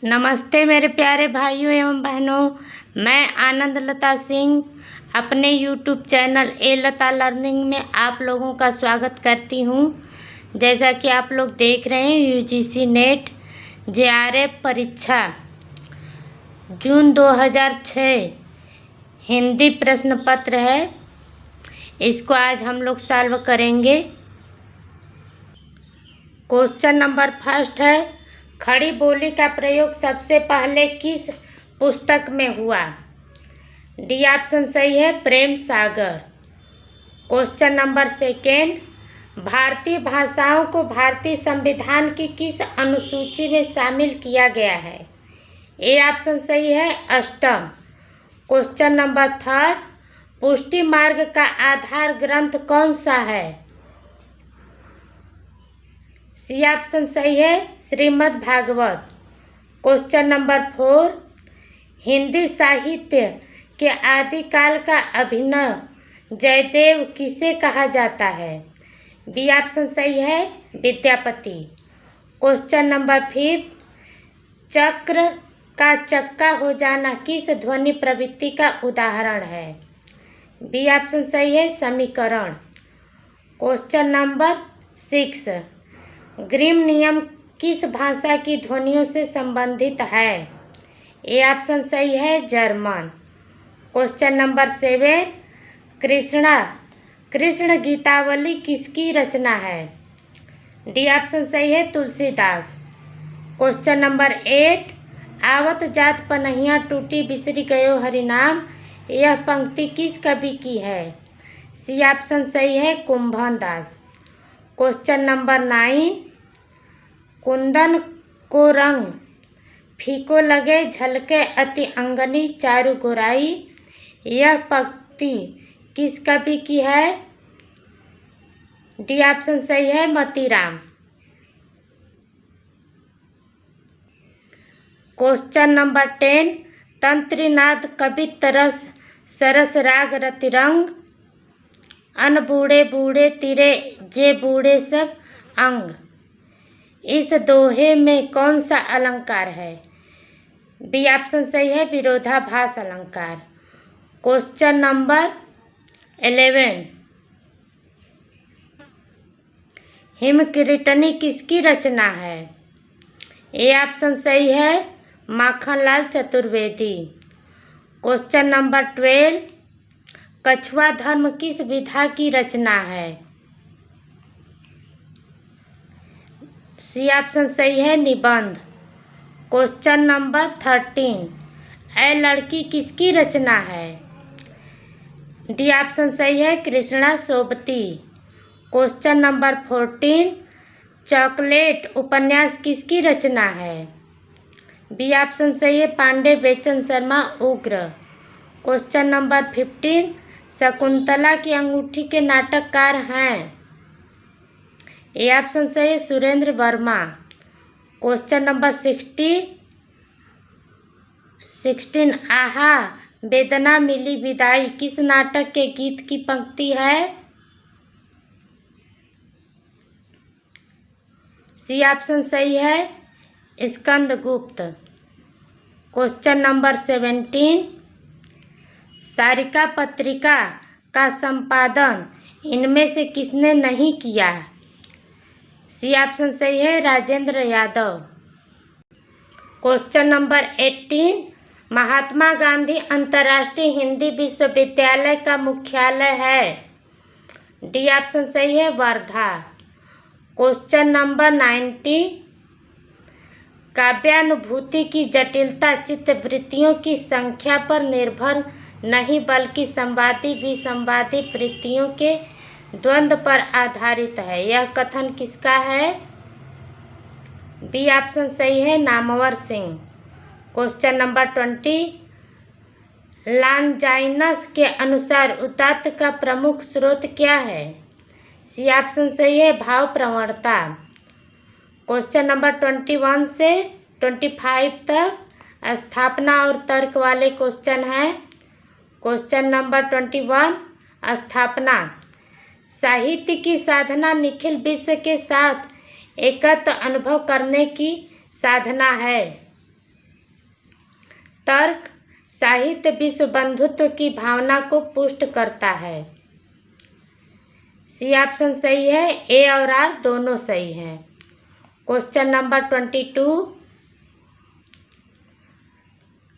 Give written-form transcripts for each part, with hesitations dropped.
नमस्ते मेरे प्यारे भाइयों एवं बहनों, मैं आनंद लता सिंह अपने YouTube चैनल ए लता लर्निंग में आप लोगों का स्वागत करती हूँ। जैसा कि आप लोग देख रहे हैं, UGC नेट JRF परीक्षा जून 2006 हिंदी प्रश्न पत्र है। इसको आज हम लोग सॉल्व करेंगे। क्वेश्चन नंबर फर्स्ट है, खड़ी बोली का प्रयोग सबसे पहले किस पुस्तक में हुआ? डी ऑप्शन सही है, Prem Sagar. Question number second, भारतीय भाषाओं को भारतीय संविधान की किस अनुसूची में शामिल किया गया है? ए ऑप्शन सही है, अष्टम। क्वेश्चन नंबर थर्ड, पुष्टि मार्ग का आधार ग्रंथ कौन सा है? सी ऑप्शन सही है, Shrimad Bhagavat. Question number four, Hindi साहित्य के आदिकाल का अभिनव जयदेव किसे कहा जाता है? बी ऑप्शन सही है, विद्यापति। क्वेश्चन नंबर फिफ्थ, चक्र का चक्का हो जाना किस ध्वनि प्रवृत्ति का उदाहरण है? बी ऑप्शन सही है, समीकरण। क्वेश्चन नंबर सिक्स, ग्रीम नियम किस भाषा की ध्वनियों से संबंधित है? ए ऑप्शन सही है, German. Question number seven, Krishna Gitavali किसकी रचना है? डी ऑप्शन सही है, तुलसीदास। क्वेश्चन नंबर एट, आवत जात पनहिया टूटी बिसरी गयो हरिनाम, यह पंक्ति किस कवि की है? सी ऑप्शन सही है, कुंभन दास। क्वेश्चन नंबर नाइन, कुंदन को रंग फीको लगे झलके अति अंगनी चारु गोराई, यह पंक्ति किस कवि की है? डी ऑप्शन सही है, मोतीराम। क्वेश्चन नंबर 10, तंत्रीनाद कवित रस सरस राग रतिरंग, अन बूढ़े बूढ़े तिरे जे बूढ़े सब अंग, इस दोहे में कौन सा अलंकार है? बी ऑप्शन सही है, विरोधाभास अलंकार। क्वेश्चन नंबर 11, हिमकिरीटनी किसकी रचना है? ए ऑप्शन सही है, माखनलाल चतुर्वेदी। क्वेश्चन नंबर 12, कछुआ धर्म किस विधा की रचना है? सी ऑप्शन सही है, निबंध। क्वेश्चन नंबर 13, ऐ लड़की किसकी रचना है? डी ऑप्शन सही है, Krishna Sobti. Question number 14, chocolate उपन्यास किसकी रचना है? बी ऑप्शन सही है, पांडे बेचन शर्मा उग्र। क्वेश्चन नंबर 15, शकुंतला की अंगूठी के नाटककार हैं? ए ऑप्शन सही है, सुरेंद्र वर्मा। क्वेश्चन नंबर 16, आहा वेदना मिली विदाई किस नाटक के गीत की पंक्ति है? सी ऑप्शन सही है, स्कंदगुप्त। क्वेश्चन नंबर 17, सारिका पत्रिका का संपादन इनमें से किसने नहीं किया? सी ऑप्शन सही है, राजेंद्र यादव। क्वेश्चन नंबर 18, महात्मा गांधी अंतर्राष्ट्रीय हिंदी विश्वविद्यालय का मुख्यालय है? डी ऑप्शन सही है, वर्धा। क्वेश्चन नंबर 19, काव्यानुभूति की जटिलता चित्तवृत्तियों की संख्या पर निर्भर नहीं बल्कि संवादी विसंवादी वृत्तियों के द्वंद्व पर आधारित है, यह कथन किसका है? बी ऑप्शन सही है, नामवर सिंह। क्वेश्चन नंबर 20, लॉन्जाइनस के अनुसार उदात्त का प्रमुख स्रोत क्या है? सी ऑप्शन सही है, भाव प्रवणता। क्वेश्चन नंबर 21 से 25 तक स्थापना और तर्क वाले क्वेश्चन हैं। क्वेश्चन नंबर 21, स्थापना, साहित्य की साधना निखिल विश्व के साथ एकत्र अनुभव करने की साधना है। तर्क साहित्य विश्व बंधुत्व की भावना को पुष्ट करता है। सी ऑप्शन सही है। ए और आर दोनों सही हैं। क्वेश्चन नंबर 22,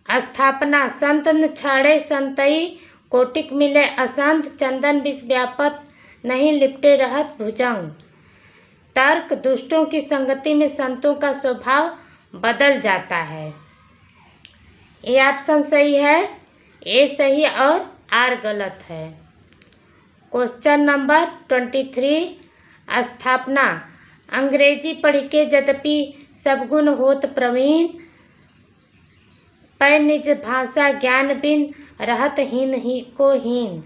स्थापना संत छड़े संतई कोटिक मिले असंत चंदन विष व्यापत नहीं लिपटे रहत भुजंग। तर्क दुष्टों की संगति में संतों का स्वभाव बदल जाता है। ए ऑप्शन सही है। ए सही और आर गलत है। क्वेश्चन नंबर 23, स्थापना अंग्रेजी पढ़ के यद्यपि सब गुण होत प्रवीण पै निज भाषा ज्ञान बिन रहत हीन ही को हीन।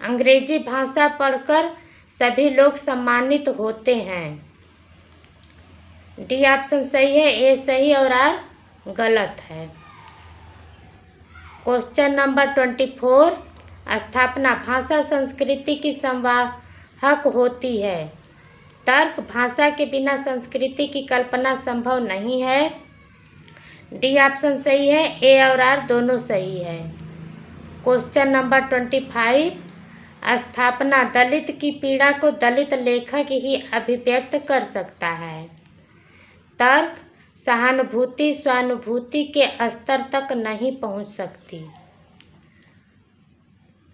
अंग्रेजी भाषा पढ़कर सभी लोग सम्मानित होते हैं। डी ऑप्शन सही है। ए सही और आर गलत है। क्वेश्चन नंबर 24, स्थापना भाषा संस्कृति की संवाहक होती है। तर्क भाषा के बिना संस्कृति की कल्पना संभव नहीं है। डी ऑप्शन सही है। ए और आर दोनों सही है। क्वेश्चन नंबर 25, स्थापना दलित की पीड़ा को दलित लेखक ही अभिव्यक्त कर सकता है। तर्क सहानुभूति स्वानुभूति के स्तर तक नहीं पहुंच सकती।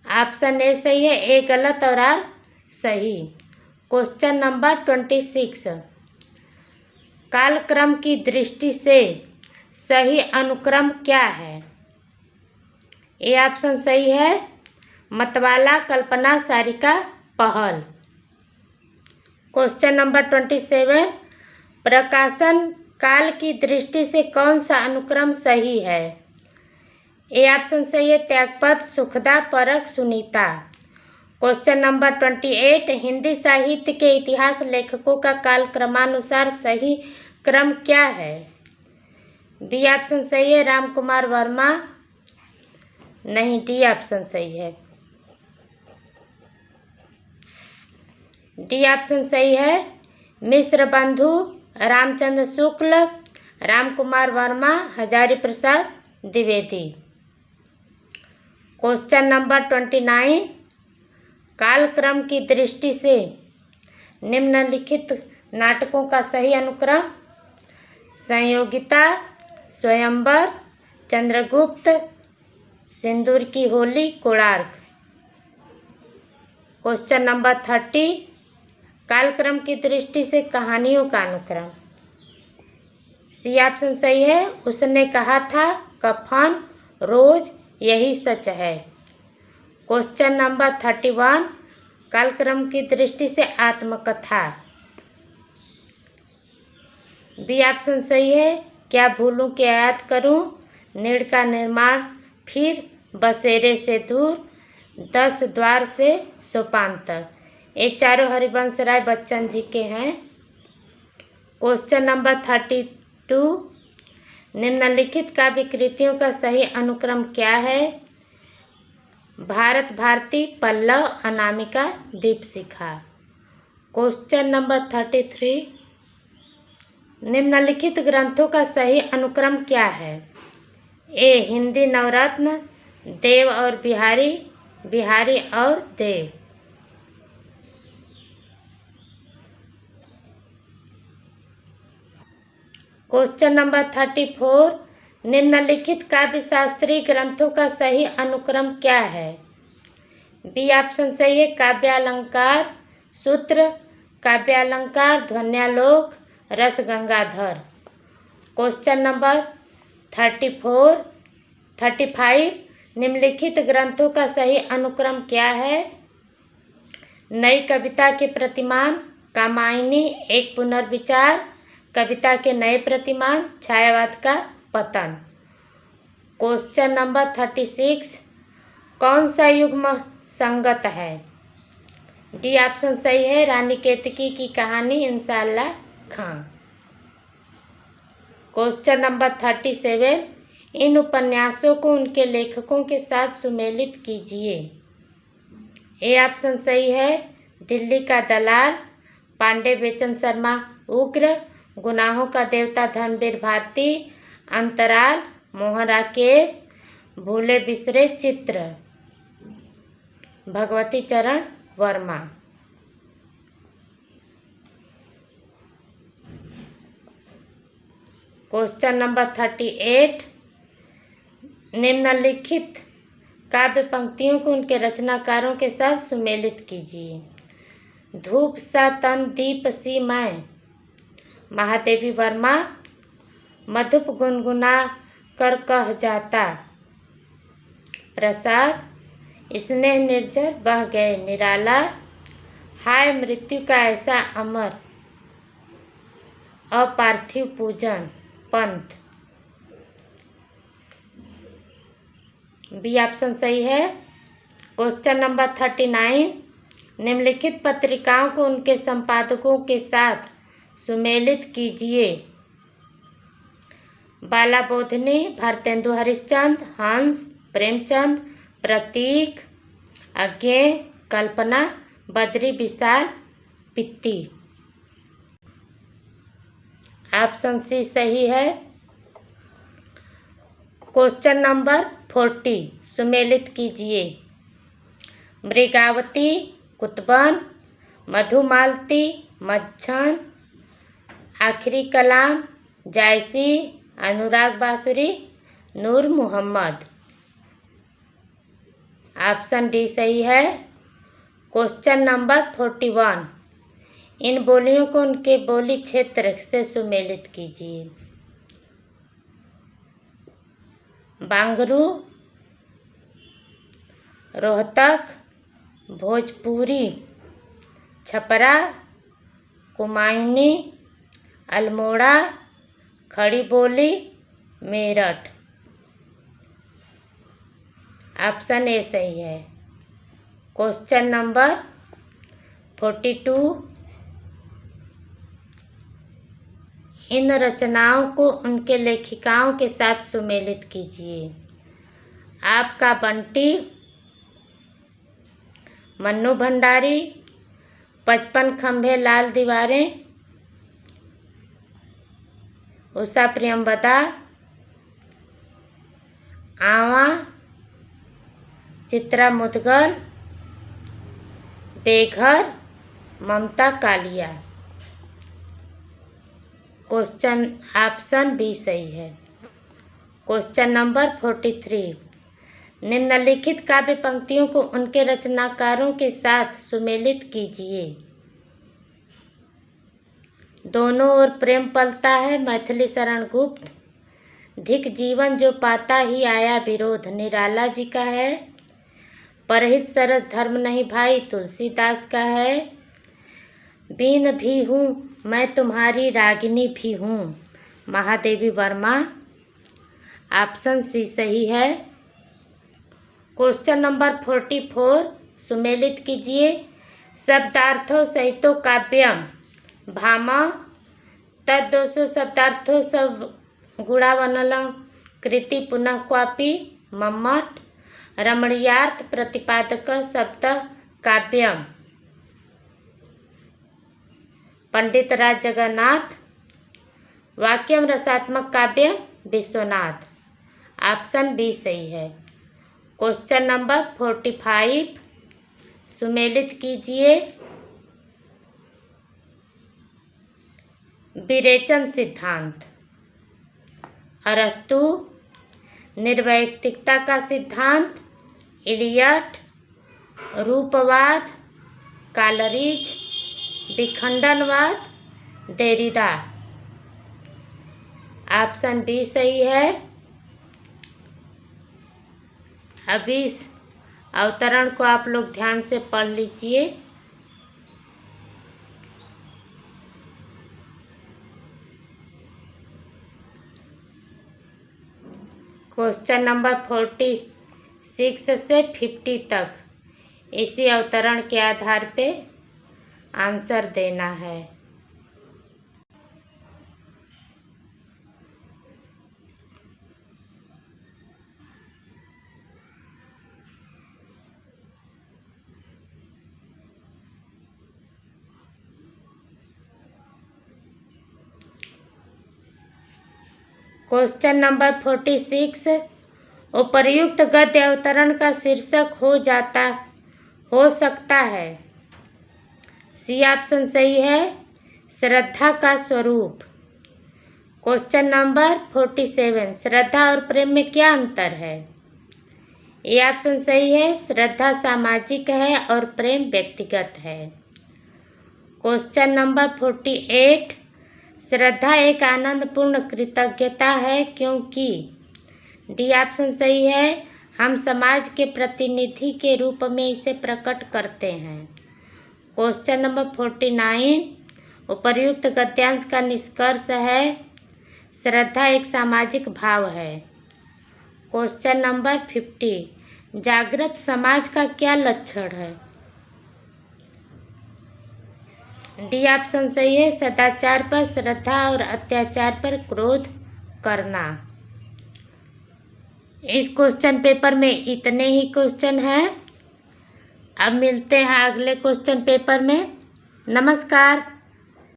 ऑप्शन ए सही है। ए गलत और आर सही। क्वेश्चन नंबर 26, कालक्रम की दृष्टि से सही अनुक्रम क्या है। ए ऑप्शन सही है। मतवाला कल्पना सारिका पहल। क्वेश्चन नंबर 27, प्रकाशन काल की दृष्टि से कौन सा अनुक्रम सही है। ए ऑप्शन सही है। त्यागपद सुखदा परख सुनीता। क्वेश्चन नंबर 28, हिंदी साहित्य के इतिहास लेखकों का कालक्रमानुसार सही क्रम क्या है। बी ऑप्शन सही है। राम कुमार वर्मा। नहीं, डी ऑप्शन सही है। डी ऑप्शन सही है। मिश्र बंधु, रामचंद्र शुक्ल, राम कुमार वर्मा, हजारी प्रसाद द्विवेदी। क्वेश्चन नंबर 29, कालक्रम की दृष्टि से निम्नलिखित नाटकों का सही अनुक्रम। संयोगिता, स्वयंवर, चंद्रगुप्त, सिंदूर की होली, कोणार्क। क्वेश्चन नंबर 30, कालक्रम की दृष्टि से कहानियों का अनुक्रम। सी ऑप्शन सही है। उसने कहा था, कफन, रोज, यही सच है। क्वेश्चन नंबर 31, कालक्रम की दृष्टि से आत्मकथा। बी ऑप्शन सही है। क्या भूलूं क्या याद करूं, नीड़ का निर्माण, फिर बसेरे से दूर, 10 द्वार से सोपान तक। ये चारों हरिवंश राय बच्चन जी के हैं। क्वेश्चन नंबर 32, निम्नलिखित काव्य कृतियों का सही अनुक्रम क्या है। भारत भारती, पल्लव, अनामिका, दीपशिखा। क्वेश्चन नंबर 33, निम्नलिखित ग्रंथों का सही अनुक्रम क्या है। ए हिंदी नवरत्न, देव और बिहारी, बिहारी और देव। क्वेश्चन नंबर 34, निम्नलिखित काव्य शास्त्रीय ग्रंथों का सही अनुक्रम क्या है। बी ऑप्शन सही है। काव्यालंकार सूत्र, काव्यालंकार ध्वन्यालोक, रस गंगाधर। क्वेश्चन नंबर 35, निम्नलिखित ग्रंथों का सही अनुक्रम क्या है। नई कविता के प्रतिमान, कामायनी, एक पुनर्विचार, कविता के नए प्रतिमान, छायावाद का पतन। क्वेश्चन नंबर 36, कौन सा युग्म संगत है। डी ऑप्शन सही है। रानी केतकी की कहानी, इंशाअल्लाह खां। क्वेश्चन नंबर 37, इन उपन्यासों को उनके लेखकों के साथ सुमेलित कीजिए। ए ऑप्शन सही है। दिल्ली का दलाल, पांडे बेचन शर्मा, उग्र, गुनाहों का देवता धर्मवीर भारती, अंतराल, मोहन राकेश भूले बिसरे चित्र, भगवती चरण वर्मा। क्वेश्चन नंबर 38, निम्नलिखित काव्य पंक्तियों को उनके रचनाकारों के साथ सुमेलित कीजिए। धूप सा तन दीप सी मैं, महादेवी वर्मा। मधुप गुनगुना कर कह जाता, प्रसाद। स्नेह निर्जर बह गए निराला, हाय मृत्यु का ऐसा अमर अपार्थिव पूजन, पंथ। बी ऑप्शन सही है। क्वेश्चन नंबर 39, निम्नलिखित पत्रिकाओं को उनके संपादकों के साथ सुमेलित कीजिए। बाला बोधनी, भारतेंदु हरिश्चंद्र, हंस, प्रेमचंद, प्रतीक, अज्ञेय, कल्पना, बद्री विशाल, पित्ती। ऑप्शन सी सही है। क्वेश्चन नंबर 40 सुमेलित कीजिए। मृगावती, कुतबन, मधुमालती, मच्छन, आखिरी कलाम, जायसी, अनुराग बासुरी, नूर मोहम्मद। ऑप्शन डी सही है। क्वेश्चन नंबर 41, इन बोलियों को उनके बोली क्षेत्र से सुमेलित कीजिए। बांगरू, रोहतक, भोजपुरी, छपरा, कुमायूनी, अल्मोड़ा, खड़ी बोली, मेरठ। ऑप्शन ए सही है। क्वेश्चन नंबर 42, इन रचनाओं को उनके लेखिकाओं के साथ सुमेलित कीजिए। आपका बंटी, मन्नू भंडारी, 55 खंभे लाल दीवारें, उषा प्रियंवदा, आवा, चित्रा मुदगल, बेघर, ममता कालिया। क्वेश्चन ऑप्शन बी सही है। क्वेश्चन नंबर 43, निम्नलिखित काव्य पंक्तियों को उनके रचनाकारों के साथ सुमेलित कीजिए। दोनों ओर प्रेम पलता है, मैथिली शरण गुप्त। धिक जीवन जो पाता ही आया विरोध, निराला जी का है। परहित सरस धर्म नहीं भाई, तुलसीदास का है। बीन भी हूँ मैं तुम्हारी रागिनी भी हूँ, महादेवी वर्मा। ऑप्शन सी सही है। क्वेश्चन नंबर 44 सुमेलित कीजिए। शब्दार्थों सहितो काव्यम भामा, तद्दोषो शब्दार्थों सब गुणावनलम कृति पुनः क्वापि, मम्मट। रमणीयार्थ प्रतिपादक शब्द काव्यम, पंडित राज जगन्नाथ। वाक्यम रसात्मक काव्य, विश्वनाथ। ऑप्शन बी सही है। क्वेश्चन नंबर 45 सुमेलित कीजिए। विरेचन सिद्धांत, अरस्तु। निर्वैयक्तिकता का सिद्धांत, इलियट। रूपवाद, कालरीज। विखंडनवाद, देरिदा। ऑप्शन बी सही है। अभी इस अवतरण को आप लोग ध्यान से पढ़ लीजिए। क्वेश्चन नंबर 46 से 50 तक इसी अवतरण के आधार पे आंसर देना है। क्वेश्चन नंबर 46, उपर्युक्त गद्य अवतरण का शीर्षक हो सकता है। सी ऑप्शन सही है, श्रद्धा का स्वरूप। क्वेश्चन नंबर 47, श्रद्धा और प्रेम में क्या अंतर है? ये ऑप्शन सही है, श्रद्धा सामाजिक है और प्रेम व्यक्तिगत है। क्वेश्चन नंबर 48, श्रद्धा एक आनंदपूर्ण कृतज्ञता है क्योंकि डी ऑप्शन सही है, हम समाज के प्रतिनिधि के रूप में इसे प्रकट करते हैं। क्वेश्चन नंबर 49, उपर्युक्त गद्यांश का निष्कर्ष है, श्रद्धा एक सामाजिक भाव है। क्वेश्चन नंबर 50, जागृत समाज का क्या लक्षण है? डी ऑप्शन सही है, सदाचार पर श्रद्धा और अत्याचार पर क्रोध करना। इस क्वेश्चन पेपर में इतने ही क्वेश्चन हैं। अब मिलते हैं अगले क्वेश्चन पेपर में। नमस्कार।